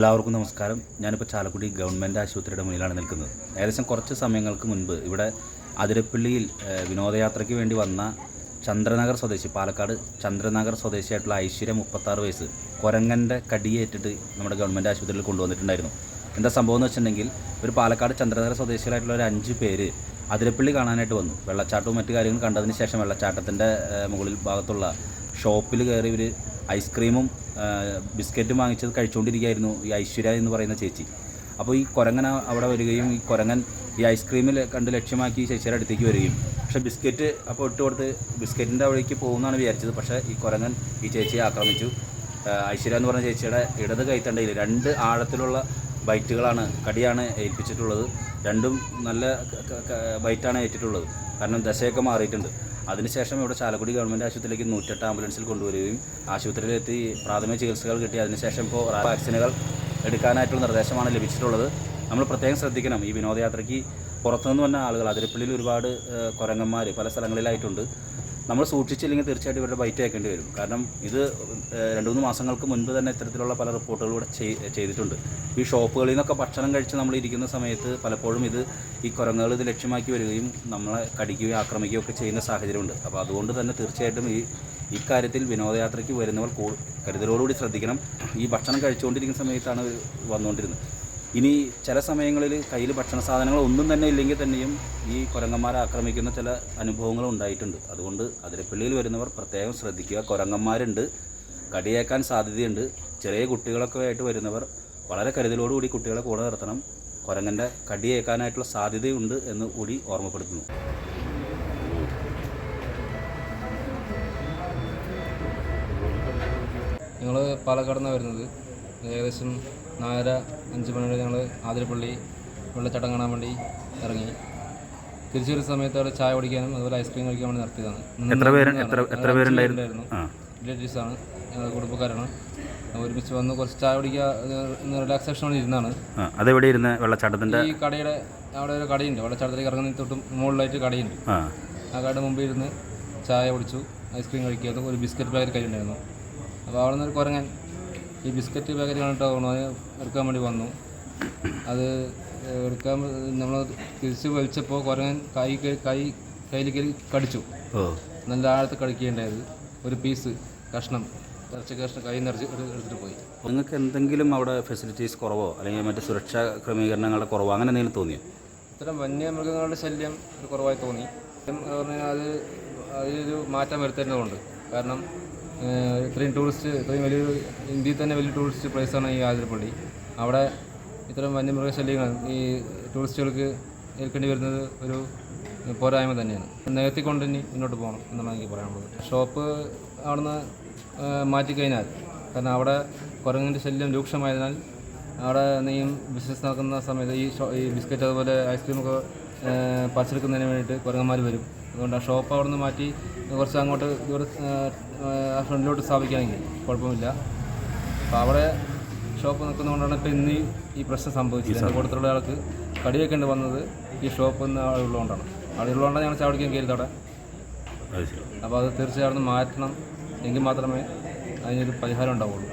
എല്ലാവർക്കും നമസ്കാരം. ഞാനിപ്പോൾ ചാലക്കുടി ഗവൺമെൻറ് ആശുപത്രിയുടെ മുന്നിലാണ് നിൽക്കുന്നത്. ഏകദേശം കുറച്ച് സമയങ്ങൾക്ക് മുൻപ് ഇവിടെ അതിരപ്പള്ളിയിൽ വിനോദയാത്രയ്ക്ക് വേണ്ടി വന്ന ചന്ദ്രനഗർ സ്വദേശി, പാലക്കാട് ചന്ദ്രനഗർ സ്വദേശിയായിട്ടുള്ള ഐശ്വര്യ 36 വയസ്സ് കുരങ്ങൻ്റെ കടിയേറ്റിട്ട് നമ്മുടെ ഗവൺമെൻറ് ആശുപത്രിയിൽ കൊണ്ടുവന്നിട്ടുണ്ടായിരുന്നു. എന്താ സംഭവം എന്ന് വെച്ചിട്ടുണ്ടെങ്കിൽ, ഒരു പാലക്കാട് ചന്ദ്രനഗർ സ്വദേശികളായിട്ടുള്ള ഒരു 5 പേര് അതിരപ്പള്ളി കാണാനായിട്ട് വന്നു. വെള്ളച്ചാട്ടവും മറ്റു കാര്യങ്ങളും കണ്ടതിന് ശേഷം വെള്ളച്ചാട്ടത്തിൻ്റെ മുകളിൽ ഭാഗത്തുള്ള ഷോപ്പിൽ കയറി ഇവർ ഐസ്ക്രീമും ബിസ്ക്കറ്റും വാങ്ങിച്ചത് കഴിച്ചുകൊണ്ടിരിക്കുകയായിരുന്നു ഈ ഐശ്വര്യ എന്ന് പറയുന്ന ചേച്ചി. അപ്പോൾ ഈ കുരങ്ങൻ അവിടെ വരികയും ഈ കുരങ്ങൻ ഈ ഐസ്ക്രീമിൽ കണ്ട് ലക്ഷ്യമാക്കി ചേച്ചിയുടെ അടുത്തേക്ക് വരികയും, പക്ഷേ ബിസ്ക്കറ്റ് അപ്പോൾ ഇട്ട് കൊടുത്ത് ബിസ്ക്കറ്റിൻ്റെ അവിടേക്ക് പോകുമെന്നാണ് വിചാരിച്ചത്. പക്ഷേ ഈ കുരങ്ങൻ ഈ ചേച്ചിയെ ആക്രമിച്ചു. ഐശ്വര്യ എന്ന് പറഞ്ഞ ചേച്ചിയുടെ ഇടത് കൈത്തണ്ടയിൽ 2 ആഴത്തിലുള്ള ബൈറ്റുകളാണ്, കടിയാണ് ഏൽപ്പിച്ചിട്ടുള്ളത്. രണ്ടും നല്ല ബൈറ്റാണ് ഏറ്റിട്ടുള്ളത്. കാരണം ദശയൊക്കെ മാറിയിട്ടുണ്ട്. അതിനുശേഷം ഇവിടെ ചാലക്കുടി ഗവൺമെൻറ് ആശുപത്രിയിലേക്ക് 108 ആംബുലൻസിൽ കൊണ്ടുവരികയും ആശുപത്രിയിലെത്തി പ്രാഥമിക ചികിത്സകൾ കിട്ടി. അതിനുശേഷം ഇപ്പോൾ വാക്സിനുകൾ എടുക്കാനായിട്ടുള്ള നിർദ്ദേശമാണ് ലഭിച്ചിട്ടുള്ളത്. നമ്മൾ പ്രത്യേകം ശ്രദ്ധിക്കണം. ഈ വിനോദയാത്രയ്ക്ക് പുറത്തുനിന്ന് വന്ന ആളുകൾ, അതിരപ്പള്ളിയിൽ ഒരുപാട് കുരങ്ങന്മാർ പല സ്ഥലങ്ങളിലായിട്ടുണ്ട്. നമ്മൾ സൂക്ഷിച്ചില്ലെങ്കിൽ തീർച്ചയായിട്ടും ഇവരുടെ ബൈറ്റ് അയക്കേണ്ടി വരും. കാരണം ഇത് 2-3 മാസങ്ങൾക്ക് മുൻപ് തന്നെ ഇത്തരത്തിലുള്ള പല റിപ്പോർട്ടുകളും ഇവിടെ ചെയ്തിട്ടുണ്ട്. ഈ ഷോപ്പുകളിൽ നിന്നൊക്കെ ഭക്ഷണം കഴിച്ച് നമ്മൾ ഇരിക്കുന്ന സമയത്ത് പലപ്പോഴും ഈ കുരങ്ങുകൾ ഇത് ലക്ഷ്യമാക്കി വരികയും നമ്മളെ കടിക്കുകയും ആക്രമിക്കുകയും ഒക്കെ ചെയ്യുന്ന സാഹചര്യമുണ്ട്. അപ്പോൾ അതുകൊണ്ട് തന്നെ തീർച്ചയായിട്ടും ഇക്കാര്യത്തിൽ വിനോദയാത്രയ്ക്ക് വരുന്നവർ കരുതലോടുകൂടി ശ്രദ്ധിക്കണം. ഈ ഭക്ഷണം കഴിച്ചുകൊണ്ടിരിക്കുന്ന സമയത്താണ് വന്നുകൊണ്ടിരുന്നത്. ഇനി ചില സമയങ്ങളിൽ കയ്യിൽ ഭക്ഷണ സാധനങ്ങൾ ഒന്നും തന്നെ ഇല്ലെങ്കിൽ തന്നെയും ഈ കുരങ്ങന്മാരെ ആക്രമിക്കുന്ന ചില അനുഭവങ്ങൾ ഉണ്ടായിട്ടുണ്ട്. അതുകൊണ്ട് അതിരപ്പള്ളിയിൽ വരുന്നവർ പ്രത്യേകം ശ്രദ്ധിക്കുക. കുരങ്ങന്മാരുണ്ട്, കടിയേക്കാൻ സാധ്യതയുണ്ട്. ചെറിയ കുട്ടികളൊക്കെ ആയിട്ട് വരുന്നവർ വളരെ കരുതലോടുകൂടി കുട്ടികളെ കൂടെ നിർത്തണം. കുരങ്ങൻ്റെ കടിയേക്കാനായിട്ടുള്ള സാധ്യതയുണ്ട് എന്ന് കൂടി ഓർമ്മപ്പെടുത്തുന്നു. ഞങ്ങൾ പാലക്കാട് നിന്നാണ് വരുന്നത്. ഏകദേശം 4:05 മണിയോടെ ഞങ്ങൾ ആതിരപ്പള്ളി വെള്ളച്ചാട്ടം കാണാൻ വേണ്ടി ഇറങ്ങി. തിരിച്ചു വരുന്ന സമയത്ത് അവിടെ ചായ കുടിക്കാനും അതുപോലെ ഐസ്ക്രീം കഴിക്കാൻ വേണ്ടി നിർത്തിയതാണ്. റിലേറ്റീവ്സാണ്, ഞങ്ങൾ കുടുംബക്കാരാണ്. ഒരുമിച്ച് വന്ന് കുറച്ച് ചായ കുടിക്കുക, റിലാക്സേഷൻ വേണ്ടി ഇരുന്നാണ്. അതെവിടെ ഇരുന്ന്? വെള്ളച്ചാട്ടത്തിൻ്റെ ഈ കടയുടെ അവിടെ ഒരു കടയുണ്ട്, വെള്ളച്ചാട്ടത്തിലേക്ക് ഇറങ്ങുന്ന തൊട്ടും മുകളിലായിട്ട് കടയുണ്ട്. ആ കടയുടെ മുമ്പിൽ ഇരുന്ന് ചായ കുടിച്ചു, ഐസ്ക്രീം കഴിക്കുക. ഒരു ബിസ്ക്കറ്റ് പാക്കറ്റ് കയ്യിലുണ്ടായിരുന്നു. അപ്പോൾ അവിടെ നിന്ന് കുരങ്ങൻ ഈ ബിസ്ക്കറ്റ് പാക്കറ്റ് കണ്ടിട്ട് എടുക്കാൻ വേണ്ടി വന്നു. അത് എടുക്കാൻ നമ്മൾ തിരിച്ച് വലിച്ചപ്പോൾ കുരങ്ങൻ കയ്യിൽ കടിച്ചു. നല്ല ആഴത്ത് കടിക്കേണ്ടായത്. ഒരു പീസ് കഷ്ണം ഇറച്ചി കഷ്ണം കയ്യിൽ നിന്ന് എടുത്തിട്ട് പോയി. നിങ്ങൾക്ക് എന്തെങ്കിലും അവിടെ ഫെസിലിറ്റീസ് കുറവോ അല്ലെങ്കിൽ മറ്റ് സുരക്ഷാ ക്രമീകരണങ്ങളുടെ കുറവോ അങ്ങനെ എന്തെങ്കിലും തോന്നിയോ? ഇത്തരം വന്യമൃഗങ്ങളുടെ ശല്യം ഒരു കുറവായി തോന്നി. പറഞ്ഞാൽ അതിലൊരു മാറ്റം വരുത്തേണ്ടതുണ്ട്. കാരണം ഇത്രയും വലിയൊരു ഇന്ത്യയിൽ തന്നെ വലിയ ടൂറിസ്റ്റ് പ്ലേസാണ് ഈ ആതിരപ്പള്ളി. അവിടെ ഇത്തരം വന്യമൃഗ ശല്യങ്ങൾ ഈ ടൂറിസ്റ്റുകൾക്ക് ഏൽക്കേണ്ടി വരുന്നത് ഒരു പോരായ്മ തന്നെയാണ്. നികത്തിക്കൊണ്ട് ഇനി മുന്നോട്ട് പോകണം എന്നാണ് എനിക്ക് പറയാനുള്ളത്. ഷോപ്പ് അവിടെ നിന്ന് മാറ്റിക്കഴിഞ്ഞാൽ, കാരണം അവിടെ കുരങ്ങിൻ്റെ ശല്യം രൂക്ഷമായതിനാൽ അവിടെ എന്തെങ്കിലും ബിസിനസ് നടക്കുന്ന സമയത്ത് ഈ ബിസ്ക്കറ്റ് അതുപോലെ ഐസ്ക്രീമൊക്കെ പറിച്ചെടുക്കുന്നതിന് വേണ്ടിയിട്ട് കുരങ്ങന്മാർ വരും. അതുകൊണ്ട് ആ ഷോപ്പ് അവിടെ നിന്ന് മാറ്റി കുറച്ച് അങ്ങോട്ട് ഫ്രണ്ടിലോട്ട് സ്ഥാപിക്കുകയാണെങ്കിൽ കുഴപ്പമില്ല. അപ്പോൾ അവിടെ ഷോപ്പ് നിൽക്കുന്നതുകൊണ്ടാണ് ഇപ്പോൾ ഇന്ന് ഈ പ്രശ്നം സംഭവിച്ചത്. എൻ്റെ കൂട്ടത്തിലുള്ള ആൾക്ക് കടിയേക്കേണ്ടി വന്നത് ഈ ഷോപ്പ് നിന്ന് അവിടെ ഉള്ളതുകൊണ്ടാണ്. അവിടെ ഉള്ളതുകൊണ്ടാണ് ഞങ്ങൾ ചാവടിക്കാൻ കയറി അവിടെ. അപ്പോൾ അത് തീർച്ചയായിട്ടും മാറ്റണം, എങ്കിൽ മാത്രമേ അതിനൊരു പരിഹാരം ഉണ്ടാവുള്ളൂ.